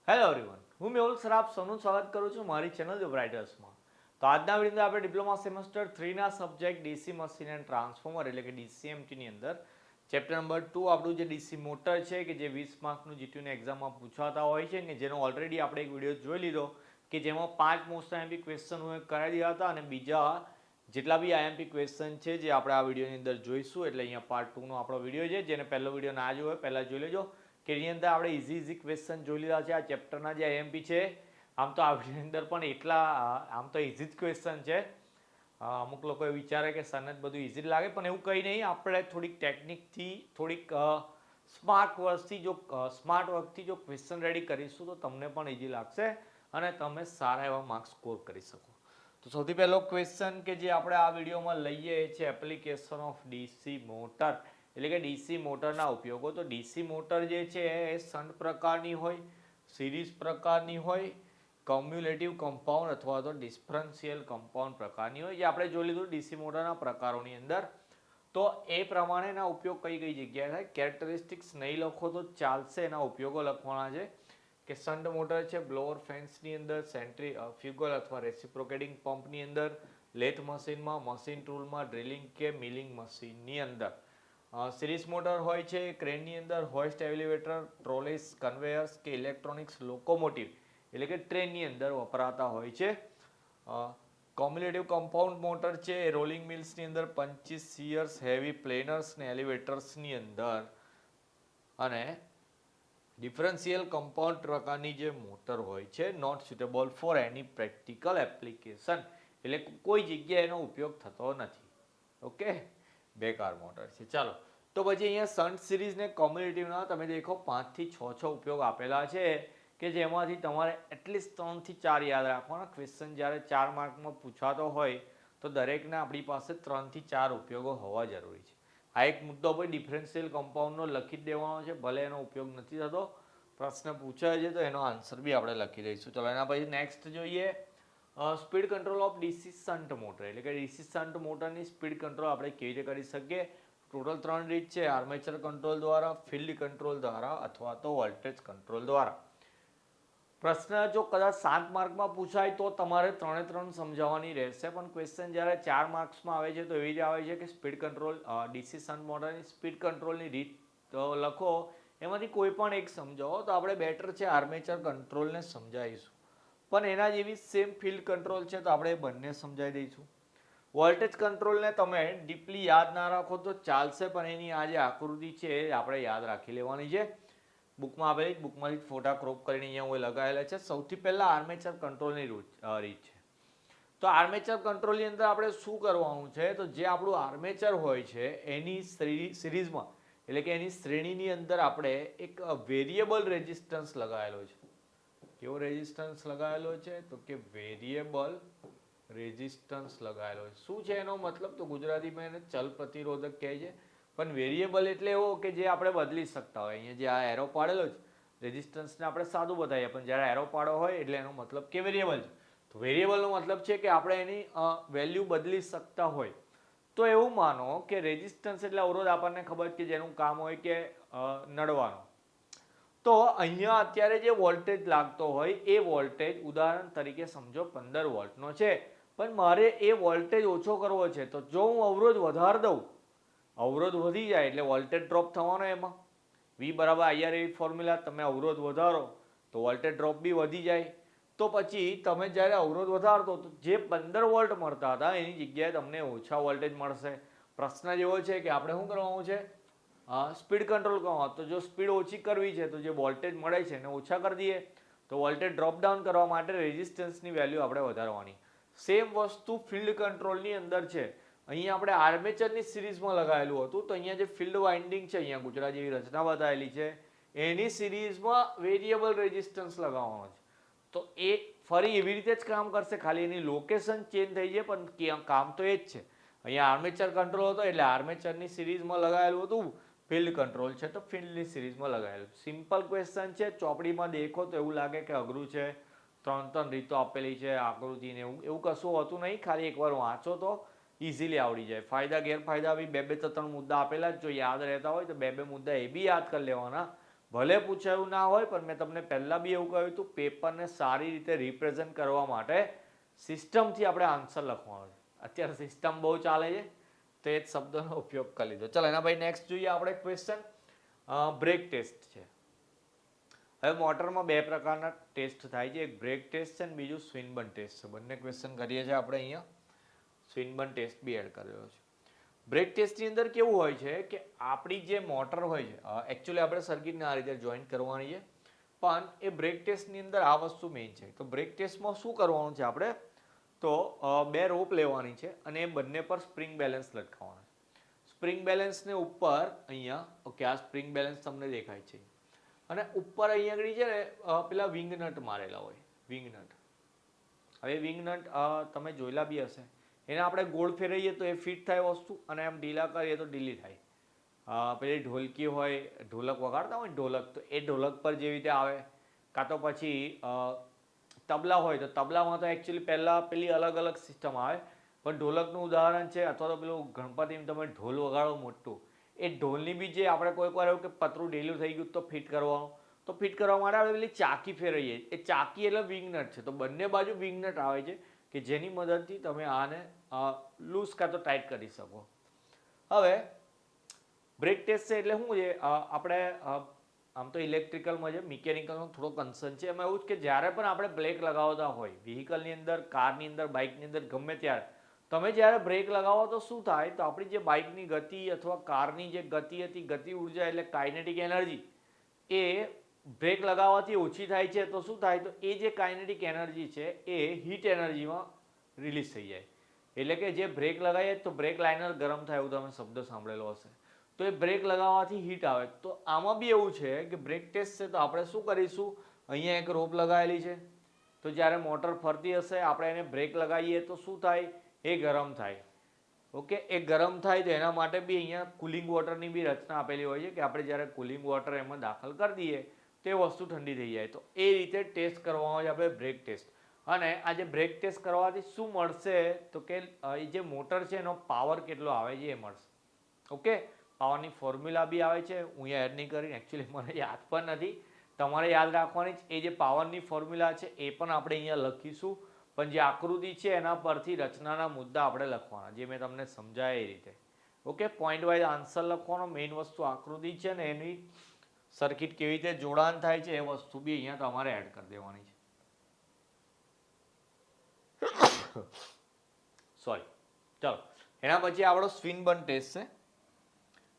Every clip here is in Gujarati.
હેલો એવરીવન, હું મેહુલ સરાફ સૌનું સ્વાગત કરું છું મારી ચેનલ ધ બ્રાઇટર્સમાં. તો આજના વિડીયોની અંદર આપણે ડિપ્લોમા સેમેસ્ટર 3ના subject DC machine and transformer એટલે કે ડીસીએમટીની અંદર ચેપ્ટર નંબર 2 આપણું જે ડીસી મોટર છે કે જે 20 માર્કનું જીટીયુની એક્ઝામમાં પૂછાતા હોય છે કે જેનો ઓલરેડી આપણે એક વિડીયો જોઈ લીધો કે જેમાં 5 મોસ્ટ આઈએમપી ક્વેશ્ચન હું કરાવી દીધા હતા અને બીજા જેટલા બી આઈએમપી ક્વેશ્ચન છે જે આપણે આ વિડીયોની અંદર જોઈશું. એટલે અહીંયા પાર્ટ 2નો આપણો વિડીયો છે. જેને પહેલો વિડીયો ના જોયો હોય પહેલાં જોઈ લેજો કે એની અંદર આપણે ઇઝી ક્વેશ્ચન જોઈ લીધા છે. આ ચેપ્ટરના જે આઈએમપી છે આમ તો આ વિડીયોની અંદર પણ એટલા આમ તો ઇઝી જ ક્વેશ્ચન છે. અમુક લોકો વિચારે કે સનત બધું ઇઝી લાગે પણ એવું કંઈ નહીં. આપણે થોડીક ટેકનિકથી થોડીક સ્માર્ટ વર્કથી જો ક્વેશ્ચન રેડી કરીશું તો તમને પણ ઇઝી લાગશે અને તમે સારા એવા માર્ક્સ સ્કોર કરી શકો. તો સૌથી પહેલો ક્વેશ્ચન કે જે આપણે આ વિડીયોમાં લઈએ એ છે એપ્લિકેશન ઓફ ડીસી મોટર એટલે કે ડીસી મોટરના ઉપયોગો. તો ડીસી મોટર જે છે એ શન્ટ પ્રકારની હોય, સિરીઝ પ્રકારની હોય, કમ્યુલેટિવ કમ્પાઉન્ડ અથવા તો ડિફરન્શિયલ કમ્પાઉન્ડ પ્રકારની હોય. જે આપણે જોઈ લીધું ડીસી મોટરના પ્રકારોની અંદર. તો એ પ્રમાણેના ઉપયોગ કઈ કઈ જગ્યાએ થાય. કેરેક્ટરિસ્ટિક્સ નહીં લખો તો ચાલશે, એના ઉપયોગો લખવાના છે કે શન્ટ મોટર છે બ્લોઅર ફેન્સની અંદર, સેન્ટ્રીફ્યુગલ અથવા રેસિપ્રોકેટિંગ પંપની અંદર, લેથ મશીનમાં, મશીન ટૂલમાં, ડ્રિલિંગ કે મિલિંગ મશીનની અંદર. સિરીઝ મોટર હોય છે ક્રેનની અંદર, હોઇસ્ટ એલિવેટર, ટ્રોલેસ, કન્વેયર્સ કે ઇલેક્ટ્રોનિક્સ લોકોમોટિવ એટલે કે ટ્રેનની અંદર વપરાતા હોય છે. કોમ્યુલેટિવ કમ્પાઉન્ડ મોટર છે એ રોલિંગ મિલ્સની અંદર, પંચીસ, શિયર્સ, હેવી પ્લેનર્સ ને એલિવેટર્સની અંદર. અને ડિફરન્શિયલ કમ્પાઉન્ડ પ્રકારની જે મોટર હોય છે not suitable for any practical application એટલે કોઈ જગ્યાએ એનો ઉપયોગ થતો નથી. ઓકે, બેકાર મોટર છે. ચાલો, તો પછી અહીંયા શન્ટ સિરીઝ ને કોમ્યુલેટિવના તમે દેખો 5 થી 6 ઉપયોગ આપેલા છે કે જેમાંથી તમારે એટલીસ્ટ 3 થી 4 યાદ રાખવાના. ક્વેશ્ચન જ્યારે 4 માર્કમાં પૂછાતો હોય તો દરેકના આપણી પાસે 3 થી 4 ઉપયોગો હોવા જરૂરી છે. આ એક મુદ્દો ભાઈ ડિફરન્શિયલ કમ્પાઉન્ડનો લખી જ દેવાનો છે, ભલે એનો ઉપયોગ નથી થતો. પ્રશ્ન પૂછાય છે તો એનો આન્સર બી આપણે લખી દઈશું. ચલો, એના પછી નેક્સ્ટ જોઈએ speed control of DC shunt motor એટલે કે ડીસી શન્ટ મોટરની સ્પીડ કંટ્રોલ આપણે કેવી રીતે કરી શકીએ. ટોટલ 3 રીત છે: આર્મેચર કંટ્રોલ દ્વારા, ફિલ્ડ કંટ્રોલ દ્વારા અથવા તો વોલ્ટેજ કંટ્રોલ દ્વારા. પ્રશ્ન જો કદાચ 7 માર્કમાં પૂછાય તો તમારે 3 સમજાવવાની રહેશે, પણ ક્વેશ્ચન જ્યારે 4 માર્ક્સમાં આવે છે તો એવી રીતે આવે છે કે સ્પીડ કંટ્રોલ ડીસી શન્ટ મોટરની સ્પીડ કંટ્રોલની રીત લખો, એમાંથી કોઈ પણ એક સમજાવો. તો આપણે બેટર છે આર્મેચર કંટ્રોલને સમજાવીશું, પણ એના જેવી સેમ ફિલ્ડ કંટ્રોલ છે તો આપણે બંને સમજાવી દઈશું. વોલ્ટેજ કંટ્રોલને તમે ડીપલી યાદ ના રાખો તો ચાલશે, પણ એની આ જે આકૃતિ છે એ આપણે યાદ રાખી લેવાની છે. બુકમાં આપેલી બુકમાંથી ફોટા ક્રોપ કરીને અહીંયા હું લગાવેલા છે. સૌથી પહેલાં આર્મેચર કંટ્રોલની રીત છે. તો આર્મેચર કંટ્રોલની અંદર આપણે શું કરવાનું છે, તો જે આપણું આર્મેચર હોય છે એની સિરીઝમાં એટલે કે એની શ્રેણીની અંદર આપણે એક વેરિયેબલ રેઝિસ્ટન્સ લગાવેલો છે. કેવો રેઝિસ્ટન્સ લગાવેલો છે, તો કે વેરિયેબલ રેઝિસ્ટન્સ લગાવેલો છે. શું છે એનો મતલબ, તો ગુજરાતીમાં એને ચલ પ્રતિરોધક કહે છે. પણ વેરિયેબલ એટલે એવો કે જે આપણે બદલી શકતા હોય. અહીંયા જે આ એરો પાડેલો છે રેઝિસ્ટન્સને આપણે સાદું બતાવીએ, પણ જ્યારે એરો પાડો હોય એટલે એનો મતલબ કે વેરિયેબલ છે. તો વેરિયેબલનો મતલબ છે કે આપણે એની વેલ્યુ બદલી શકતા હોય. તો એવું માનો કે રેઝિસ્ટન્સ એટલે અવરોધ, આપણને ખબર કે જેનું કામ હોય કે નડવાનો. તો અહીંયા અત્યારે જે વોલ્ટેજ લાગતો હોય એ વોલ્ટેજ ઉદાહરણ તરીકે સમજો 15 વોલ્ટનો છે, પણ મારે એ વોલ્ટેજ ઓછો કરવો છે. તો જો હું અવરોધ વધારી દઉં, અવરોધ વધી જાય એટલે વોલ્ટેજ ડ્રોપ થવાનો. એમાં V બરાબર IR એવી ફોર્મ્યુલા, તમે અવરોધ વધારો તો વોલ્ટેજ ડ્રોપ બી વધી જાય. તો પછી તમે જ્યારે અવરોધ વધારતો તો જે 15 વોલ્ટ મળતા હતા એની જગ્યાએ તમને ઓછા વોલ્ટેજ મળશે. પ્રશ્ન જેવો છે કે આપણે શું કરવાનું છે, સ્પીડ કંટ્રોલ કરવાનો. તો જો સ્પીડ ઓછી કરવી છે તો જે વોલ્ટેજ મળે છે એને ઓછા કરી દઈએ. તો વોલ્ટેજ ડ્રોપ ડાઉન કરવા માટે રેઝિસ્ટન્સની વેલ્યુ આપણે વધારવાની. સેમ વસ્તુ ફિલ્ડ કંટ્રોલની અંદર છે. અહીંયા આપણે આર્મેચરની સિરીઝમાં લગાવેલું હતું, તો અહીંયા જે ફિલ્ડ વાઇન્ડિંગ છે અહીંયા ગુજરાતી જેવી રચના બતાવેલી છે એની સિરીઝમાં વેરિયેબલ રેઝિસ્ટન્સ લગાવવાનો છે. તો એ ફરી એવી રીતે જ કામ કરશે, ખાલી એની લોકેશન ચેન્જ થઈ જાય પણ કામ તો એ જ છે. અહીંયા આર્મેચર કંટ્રોલ હતો એટલે આર્મેચરની સિરીઝમાં લગાવેલું હતું. ફિલ્ડ કંટ્રોલ છે તો ફિલ્ડની સિરીઝમાં લગાવેલું. સિમ્પલ ક્વેશ્ચન છે, ચોપડીમાં દેખો તો એવું લાગે કે અઘરું છે, 3 રીતો આપેલી છે આકૃતિને, એવું કશું હોતું નહીં. ખાલી એકવાર વાંચો તો ઇઝીલી આવડી જાય. ફાયદા ગેરફાયદા બી 2-3 મુદ્દા આપેલા જ, જો યાદ રહેતા હોય તો 2 મુદ્દા એ બી યાદ કરી લેવાના. ભલે પૂછાયું ના હોય પણ મેં તમને પહેલાં બી એવું કહ્યું હતું, પેપરને સારી રીતે રિપ્રેઝન્ટ કરવા માટે સિસ્ટમથી આપણે આન્સર લખવાનો છે. અત્યારે સિસ્ટમ બહુ ચાલે છે તો એ જ શબ્દનો ઉપયોગ કરી લીધો. ચલો એના ભાઈ નેક્સ્ટ જોઈએ આપણે ક્વેશ્ચન. બ્રેક ટેસ્ટ છે. હવે મોટરમાં બે પ્રકારના ટેસ્ટ થાય છે, એક બ્રેક ટેસ્ટ છે અને બીજું સ્વિનબર્ન ટેસ્ટ છે. બંને ક્વેશ્ચન કરીએ છીએ આપણે અહીંયા. સ્વિનબર્ન ટેસ્ટ બી એડ કરેલો છે. બ્રેક ટેસ્ટની અંદર કેવું હોય છે કે આપણી જે મોટર હોય છે, એકચ્યુઅલી આપણે સર્કિટને આ રીતે જોઈન્ટ કરવાની છે, પણ એ બ્રેક ટેસ્ટની અંદર આ વસ્તુ મેઇન છે. તો બ્રેક ટેસ્ટમાં શું કરવાનું છે આપણે, તો બે રોપ લેવાની છે અને એ બંને પર સ્પ્રિંગ બેલેન્સ લટકાવવાના છે. સ્પ્રિંગ બેલેન્સને ઉપર અહીંયા, ઓકે, આ સ્પ્રિંગ બેલેન્સ તમને દેખાય છે અને ઉપર અહીંયા આગળ છે ને પેલા વિંગ નટ મારેલા હોય, વિંગ નટ. હવે વિંગ નટ તમે જોયેલા બી હશે. એને આપણે ગોળ ફેરવીએ તો એ ફિટ થાય વસ્તુ અને એમ ઢીલા કરીએ તો ઢીલી થાય. પેલી ઢોલકી હોય, ઢોલક વગાડતા હોય ને ઢોલક, તો એ ઢોલક પર જેવી રીતે આવે, કાં તો પછી તબલા હોય તો તબલામાં તો એકચ્યુઅલી પહેલાં પેલી અલગ અલગ સિસ્ટમ આવે, પણ ઢોલકનું ઉદાહરણ છે, અથવા તો પેલું ગણપતિમાં તમે ઢોલ વગાડો મોટું, એ ઢોલની બી જે આપણે કોઈક વાર એવું કે પતરું ઢીલું થઈ ગયું તો ફિટ કરવાનું, તો ફિટ કરવા માટે આપણે પેલી ચાકી ફેરવીએ. એ ચાકી એટલે વિંગનટ છે. તો બંને બાજુ વિંગનટ આવે છે કે જેની મદદથી તમે આને લૂઝ કાં તો ટાઈટ કરી શકો. હવે બ્રેક ટેસ્ટ છે એટલે શું છે, આપણે આમ તો ઇલેક્ટ્રિકલમાં છે, મિકેનિકલનો થોડો કન્સર્ન છે. એમાં એવું જ કે જ્યારે પણ આપણે બ્રેક લગાવતા હોય વ્હીકલની અંદર, કારની અંદર, બાઇકની અંદર, ગમે ત્યારે તમે જ્યારે બ્રેક લગાવો તો શું થાય, તો આપણી જે બાઇકની ગતિ અથવા કારની જે ગતિ હતી, ગતિ ઉર્જા એટલે કાઇનેટિક એનર્જી, એ બ્રેક લગાવવાથી ઓછી થાય છે. તો શું થાય, તો એ જે કાઇનેટિક એનર્જી છે એ હીટ એનર્જીમાં રિલીઝ થઈ જાય. એટલે કે જે બ્રેક લગાવીએ તો બ્રેક લાઇનર ગરમ થાય, એવું તમે શબ્દ સાંભળેલો હશે. તો એ બ્રેક લગાવવાથી હીટ આવે. તો આમાં બી એવું છે કે બ્રેક ટેસ્ટ છે તો આપણે શું કરીશું, અહીંયા એક રોપ લગાવેલી છે, તો જ્યારે મોટર ફરતી હશે આપણે એને બ્રેક લગાવીએ તો શું થાય, એ ગરમ થાય. ઓકે, એ ગરમ થાય તો એના માટે બી અહીંયા કુલિંગ વોટરની બી રચના આપેલી હોય છે કે આપણે જ્યારે કુલિંગ વોટર એમાં દાખલ કરી દઈએ તો એ વસ્તુ ઠંડી થઈ જાય. તો એ રીતે ટેસ્ટ કરવામાં આવે છે આપણે બ્રેક ટેસ્ટ. અને આ જે બ્રેક ટેસ્ટ કરવાથી શું મળશે, તો કે એ જે મોટર છે એનો પાવર કેટલો આવે છે એ મળશે. ઓકે, પાવરની ફોર્મ્યુલા બી આવે છે, હું અહીંયા એડ નહીં કરીને, એકચ્યુઅલી મને યાદ પણ નથી, તમારે યાદ રાખવાની જ. એ જે પાવરની ફોર્મ્યુલા છે એ પણ આપણે અહીંયા લખીશું, પણ જે આકૃતિ છે એના પરથી રચનાના મુદ્દા આપણે લખવાના, જે મેં તમને સમજાય એ રીતે. ઓકે, પોઈન્ટ વાઇઝ આન્સર લખવાનો, મેઇન વસ્તુ આકૃતિ છે ને એની સર્કિટ કેવી રીતે જોડાણ થાય છે એ વસ્તુ બી અહીંયા તમારે એડ કરી દેવાની છે. સોરી, ચલો એના પછી આપણો સ્વિનબર્ન ટેસ્ટ છે.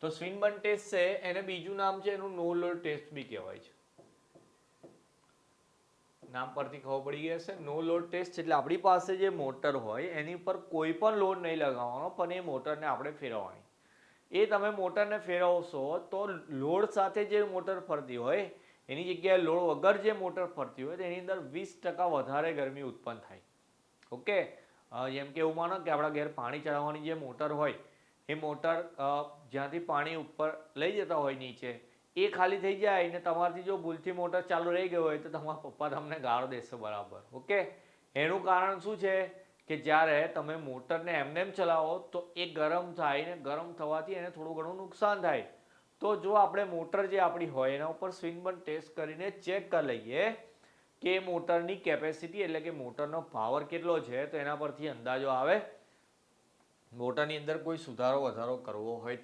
તો સ્વિનબર્ન ટેસ્ટ છે એને બીજું નામ છે એનું નો લોડ ટેસ્ટ બી કહેવાય છે. નામ પરથી ખબર પડી ગઈ હશે. નો લોડ ટેસ્ટ એટલે આપણી પાસે જે મોટર હોય એની પર કોઈ પણ લોડ નહીં લગાવવાનો, પણ એ મોટરને આપણે ફેરવવાની. એ તમે મોટરને ફેરવશો તો લોડ સાથે જે મોટર ફરતી હોય એની જગ્યાએ લોડ વગર જે મોટર ફરતી હોય તો એની અંદર 20% વધારે ગરમી ઉત્પન્ન થાય. ઓકે, જેમ કે એવું માનો કે આપણા ઘેર પાણી ચડાવવાની જે મોટર હોય એ મોટર જ્યાંથી પાણી ઉપર લઈ જતા હોય નીચે, એ ખાલી થઈ જાય ને તમારાથી જો ભૂલથી મોટર ચાલુ રહી ગઈ હોય તો તમારા પપ્પા તમને ગાળો દેશે બરાબર. ઓકે, એનું કારણ શું છે કે જ્યારે તમે મોટરને એમને એમ ચલાવો તો એ ગરમ થાય ને ગરમ થવાથી એને થોડું ઘણું નુકસાન થાય. તો જો આપણે મોટર જે આપણી હોય એના ઉપર સ્વિનબર્ન ટેસ્ટ કરીને ચેક કરી લઈએ કે મોટરની કેપેસિટી એટલે કે મોટરનો પાવર કેટલો છે, તો એના પરથી અંદાજો આવે. મોટરની અંદર કોઈ સુધારો વધારો કરવો હોય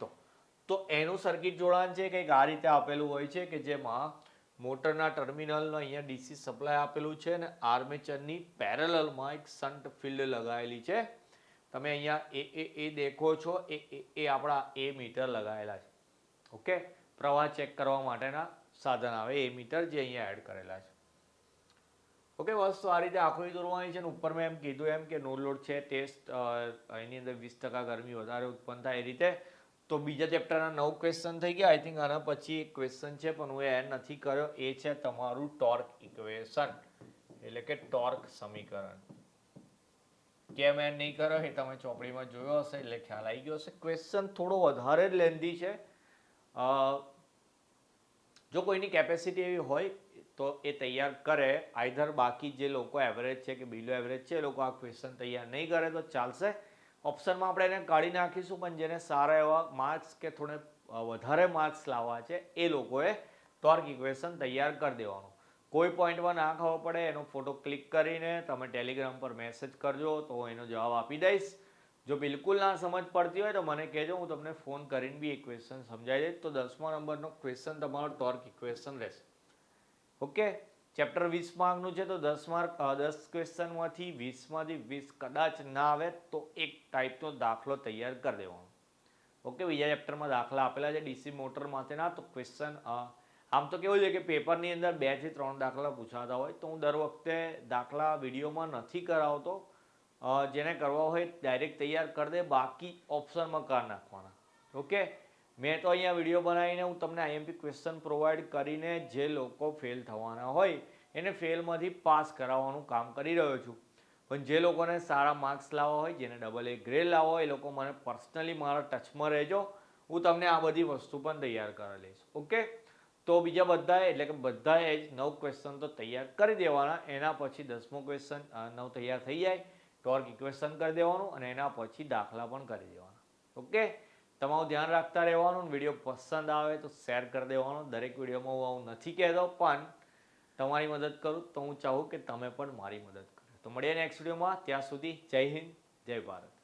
તો એનું સર્કિટ જોડાણ છે કંઈક આ રીતે આપેલું હોય છે કે જેમાં મોટરના ટર્મિનલનો અહીંયા ડીસી સપ્લાય આપેલું છે અને આર્મેચરની પેરેલલમાં એક શન્ટ ફિલ્ડ લગાવેલી છે. તમે અહીંયા એ દેખો છો, એ આપણા એ મીટર લગાવેલા છે. ઓકે, પ્રવાહ ચેક કરવા માટેના સાધન આવે એ મીટર જે અહીંયા એડ કરેલા છે. ઓકે, વસ્તુ આ રીતે આકૃતિ દોરવાની છે. ઉપર મેં એમ કીધું એમ કે નો લોડ છે ટેસ્ટ, એની અંદર 20% ગરમી વધારે ઉત્પન્ન થાય એ રીતે. તો બીજા ચેપ્ટરના 9 ક્વેશ્ચન થઈ ગયા. આઈ થિંક આના પછી એક ક્વેશ્ચન છે પણ હું એડ નથી કર્યો, એ છે તમારું ટોર્ક ઇક્વેશન એટલે કે ટોર્ક સમીકરણ. કેમ એડ નહીં કર્યો એ તમે ચોપડીમાં જોયો હશે એટલે ખ્યાલ આવી ગયો હશે. ક્વેશ્ચન થોડો વધારે જ લેન્ધી છે. જો કોઈની કેપેસિટી એવી હોય તો એ તૈયાર કરે. આઈધર બાકી જે લોકો એવરેજ છે કે બિલો એવરેજ છે એ લોકો આ ક્વેશ્ચન તૈયાર નહીં કરે તો ચાલશે. ઓપ્શનમાં આપણે એને કાઢી નાખીશું, પણ જેને સારા એવા માર્ક્સ કે થોડે વધારે માર્ક્સ લાવવા છે એ લોકોએ ટોર્ક ઇક્વેશન તૈયાર કરી દેવાનું. કોઈ પોઈન્ટમાં ના ખબર પડે એનો ફોટો ક્લિક કરીને તમે ટેલિગ્રામ પર મેસેજ કરજો તો એનો જવાબ આપી દઈશ. જો બિલકુલ ના સમજ પડતી હોય તો મને કહેજો, હું તમને ફોન કરીને બી એ ક્વેશ્ચન સમજાવી દઈશ. તો 10મા નંબરનો ક્વેશ્ચન તમારો ટોર્ક ઇક્વેશન રહેશે. ઓકે, ચેપ્ટર 20 માર્કનું છે તો 10 ક્વેશ્ચનમાંથી 20માંથી 20 કદાચ ના આવે તો એક ટાઈપનો દાખલો તૈયાર કરી દેવાનો. ઓકે, બીજા ચેપ્ટરમાં દાખલા આપેલા છે ડીસી મોટર માટેના. તો ક્વેશ્ચન આમ તો કેવું છે કે પેપરની અંદર 2 થી 3 દાખલા પૂછાતા હોય, તો હું દર વખતે દાખલા વિડીયોમાં નથી કરાવતો. જેને કરવા હોય ડાયરેક્ટ તૈયાર કરી દે, બાકી ઓપ્શનમાં કરી નાખવાના. ઓકે, મેં તો અહીંયા વિડીયો બનાવીને હું તમને આઈએમપી ક્વેશ્ચન પ્રોવાઈડ કરીને જે લોકો ફેલ થવાના હોય એને ફેલમાંથી પાસ કરાવવાનું કામ કરી રહ્યો છું. પણ જે લોકોને સારા માર્ક્સ લાવવા હોય, જેને AA ગ્રેડ લાવવા હોય, એ લોકો મને પર્સનલી મારા ટચમાં રહેજો. હું તમને આ બધી વસ્તુ પણ તૈયાર કરી લઈશ. ઓકે, તો બીજા બધાએ એટલે કે બધાએ જ 9 ક્વેશ્ચન તો તૈયાર કરી દેવાના. એના પછી 10મો ક્વેશ્ચન 9 તૈયાર થઈ જાય, ટોર્ક ઇક્વેશન કરી દેવાનું અને એના પછી દાખલા પણ કરી દેવાના. ઓકે, તમારું ધ્યાન રાખતા રહેવાનું. વિડીયો પસંદ આવે તો શેર કરી દેવાનો. દરેક વિડીયોમાં હું નથી કહેતો, પણ તમારી મદદ કરું તો હું ચાહું કે તમે પણ મારી મદદ કરો. તો મળીએ નેક્સ્ટ વિડીયોમાં. ત્યાં સુધી જય હિન્દ, જય ભારત.